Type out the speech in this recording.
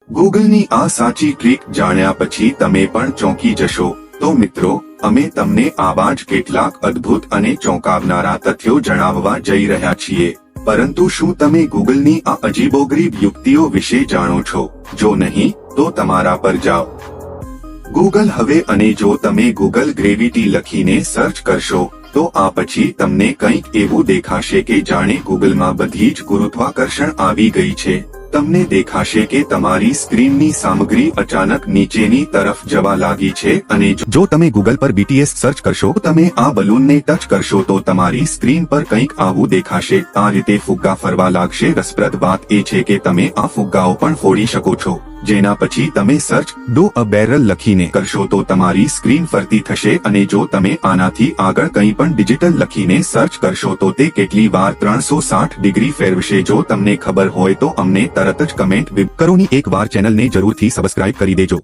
ગૂગલની આ સાચી ટ્રીક જાણ્યા પછી તમે પણ ચોંકી જશો. તો મિત્રો, અમે તમને આવા જ કેટલાક અદ્ભુત અને ચોંકાવનારા તથ્યો જણાવવા જઈ રહ્યા છીએ. પરંતુ શું તમે ગૂગલની આ અજીબોગરીબ યુક્તિઓ વિશે જાણો છો? જો નહીં, તો તમારા પર જાઓ. ગૂગલ હવે અને જો તમે ગૂગલ ગ્રેવિટી લખીને સર્ચ કરશો, તો આ પછી તમને કંઈક એવું દેખાશે કે જાણે ગૂગલમાં બધી જ ગુરુત્વાકર્ષણ આવી ગઈ છે. તમને દેખાશે કે તમારી સ્ક્રીનની સામગ્રી અચાનક નીચેની તરફ જવા લાગી છે અને જો તમે ગૂગલ પર BTS સર્ચ કરશો, તમે આ બલૂનને ટચ કરશો તો તમારી સ્ક્રીન પર કંઈક આવું દેખાશે. આ રીતે ફુગ્ગા ફરવા લાગશે. રસપ્રદ વાત એ છે કે તમે આ ફુગ્ગાઓ પણ ફોડી શકો છો. જેના પછી તમે સર્ચ ડો અ બેરલ લખીને કરશો તો તમારી સ્ક્રીન ફરતી થશે અને જો તમે આનાથી આગળ કંઈ પણ ડિજિટલ લખીને સર્ચ કરશો તો તે કેટલી વાર 360 ડિગ્રી ફેરવશે. જો તમને ખબર હોય તો અમને તરત જ કમેન્ટ કરોની એક વાર ચેનલને જરૂરથી સબસ્ક્રાઇબ કરી દેજો.